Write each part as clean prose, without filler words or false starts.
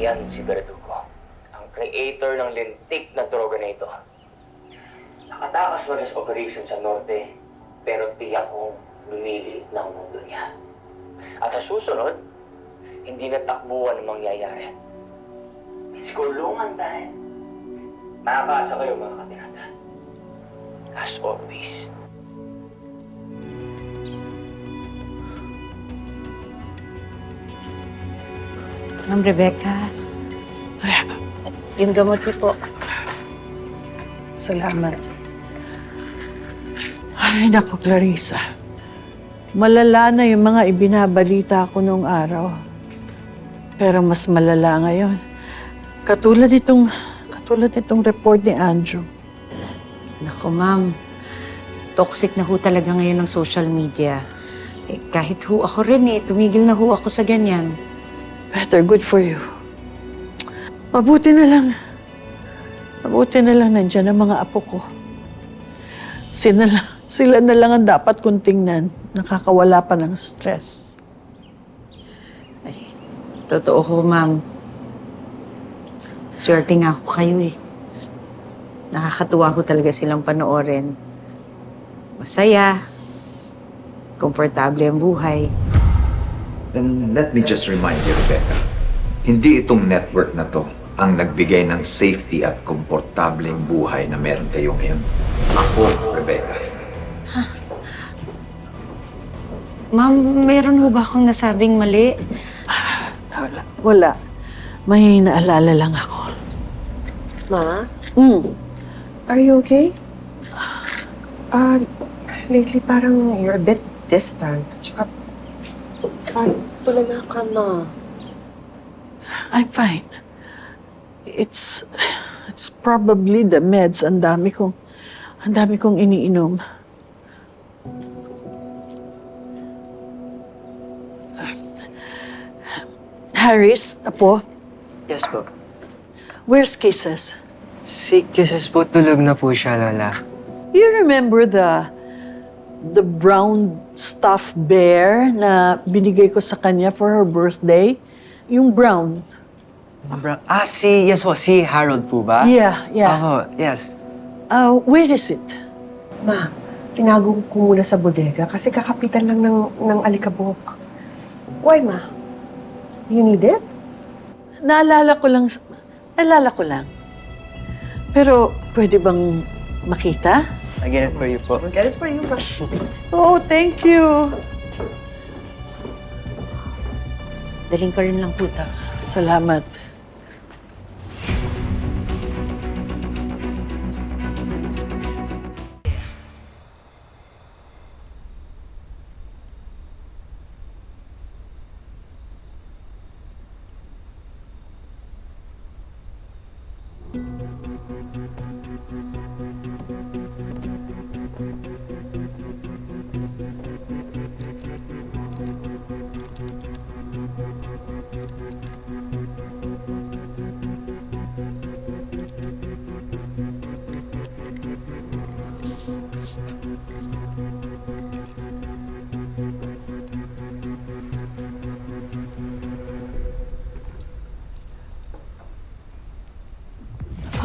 yan si Verdugo, ang creator ng lintik na droga na ito. Nakatakas man sa operation sa Norte, pero tiyak kong lumiliit na ang mundo niya. At sa susunod, hindi na takbuhan ang mangyayari. It's kulungan tayo. Makakasa kayo mga katinata. As always. Ma'am Rebecca, yung gamot niyo po. Salamat. Ay, naku, Clarissa. Malala na yung mga ibinabalita ko noong araw. Pero mas malala ngayon. Katulad itong report ni Andrew. Naku, ma'am. Toxic na ho talaga ngayon ng social media. Kahit ho ako rin tumigil na ho ako sa ganyan. Better, good for you. Mabuti na lang. Mabuti na lang nandiyan ang mga apo ko. Sila na lang ang dapat kong tingnan. Nakakawala pa ng stress. Totoo ho, ma'am. Swerte nga ako kayo Nakakatuwa ko talaga silang panoorin. Masaya. Komportable ang buhay. Then let me just remind you, Rebecca, hindi itong network na to ang nagbigay ng safety at komportableng buhay na meron kayo ngayon. Ako, Rebecca. Ma'am, meron ho ba akong nasabing mali? Wala. May naalala lang ako. Ma? Are you okay? Lately parang you're a bit distant. Tsaka, parang tulala ka, Ma. I'm fine. It's probably the meds. Ang dami kong iniinom. Harris, apo, Yes po. where's Kisses? Si Kisses po, tulog na po siya, Lola. You remember the brown stuffed bear na binigay ko sa kanya for her birthday? Yung brown. Yes po, si Harold po ba? Yeah. Opo, yes. Where is it? Ma, tinago ko muna sa bodega kasi kakapitan lang ng alikabok. Why, Ma? You need it? Naalala ko lang. Pero pwede bang makita? I get it for you po. I'll get it for you, Ma. Oh, thank you. Daling ko rin lang po ito. Salamat.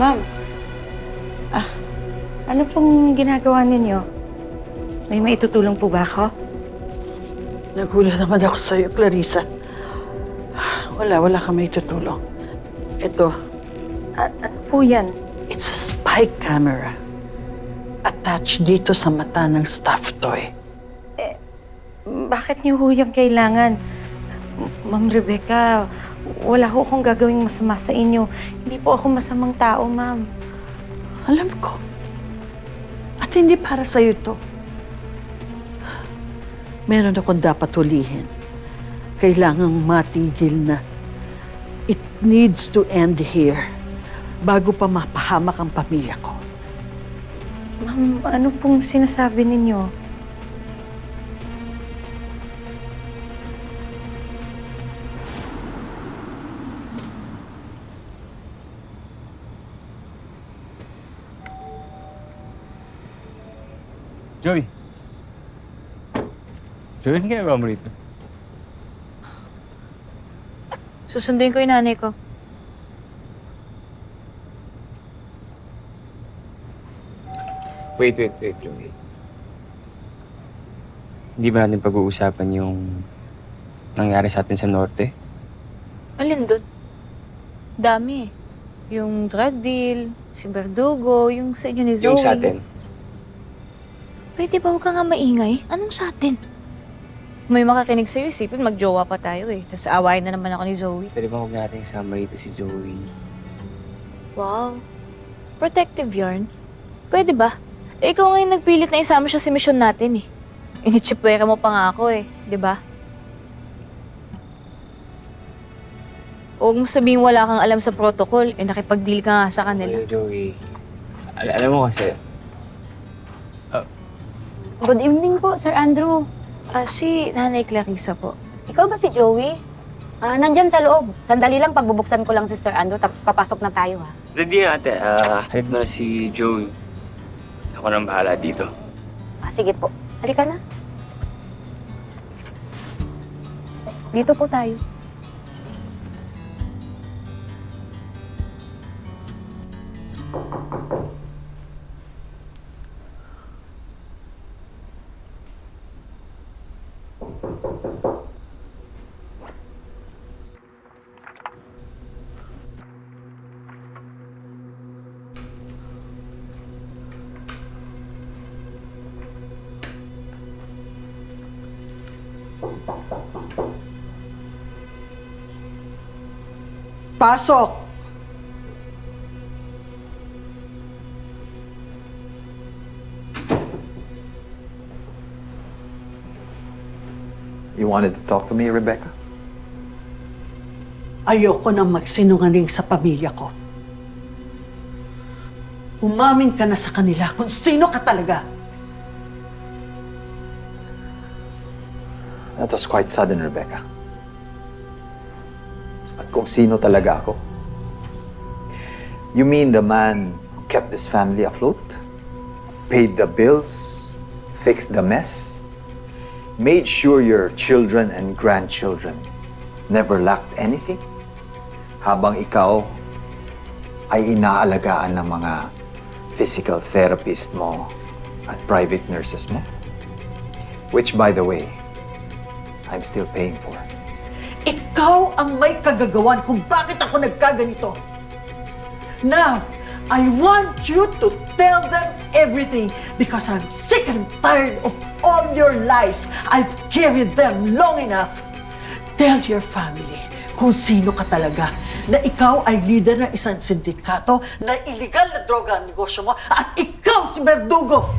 Ma'am, ano pong ginagawa ninyo? May maitutulong po ba ako? Nagulat naman ako sa'yo, Clarissa. Wala kami tutulong. Ito, Ano po yan? it's a spy camera. Attached dito sa mata ng stuffed toy. Bakit niyo ho yung kailangan? Ma'am Rebecca, wala ho akong gagawing masama sa inyo. Hindi po ako masamang tao, ma'am. Alam ko. At hindi para sa'yo to. Meron akong dapat hulihin. Kailangang matigil na. It needs to end here bago pa mapahamak ang pamilya ko. Ma'am, ano pong sinasabi ninyo? Joey. Joey, ano ginagawa mo rito? Susunduin ko yung nanay ko. Wait, Joey. Hindi ba natin pag-uusapan yung nangyari sa atin sa Norte? Alin dun? Dami eh. Yung drug deal, si Verdugo, yung sa inyo ni Zoe. Yung sa atin. Pwede ba huwag ka nga maingay? Anong sa atin? May makakinig sa'yo, isipin magjowa pa tayo eh. Tapos aawayin na naman ako ni Zoe. Pwede ba huwag natin isama rito si Zoe? Wow. Protective yarn? Pwede ba? Eh, ikaw ngayon nagpilit na isama siya sa misyon natin eh. Initsipwera mo pa nga ako eh, di ba? Huwag mo sabihin wala kang alam sa protocol, eh nakipag-deal ka nga sa kanila. Ay, Joey. Alam mo kasi, Good evening po, Sir Andrew. Si Nanay Clarissa po. Ikaw ba si Joey? Nandyan sa loob. Sandali lang, pagbubuksan ko lang si Sir Andrew, tapos papasok na tayo, ha? ready na ate. Halip na si Joey. Ako nang bahala dito. Sige po. Halika na. Dito po tayo. Pasok! You wanted to talk to me, Rebecca? Ayoko nang magsinungaling sa pamilya ko. Umamin ka na sa kanila kung sino ka talaga. That was quite sudden, Rebecca. At kung sino talaga ako? You mean the man who kept this family afloat? Paid the bills? Fixed the mess? Made sure your children and grandchildren never lacked anything? Habang ikaw ay inaalagaan ng mga physical therapist mo at private nurses mo? Which, by the way, I'm still paying for. Ikaw ang may kagagawan kung bakit ako nagkaganito. Now, I want you to tell them everything because I'm sick and tired of all your lies. I've carried them long enough. Tell your family kung sino ka talaga, na ikaw ay leader ng isang sindikato na illegal na droga ang negosyo mo at ikaw si Verdugo.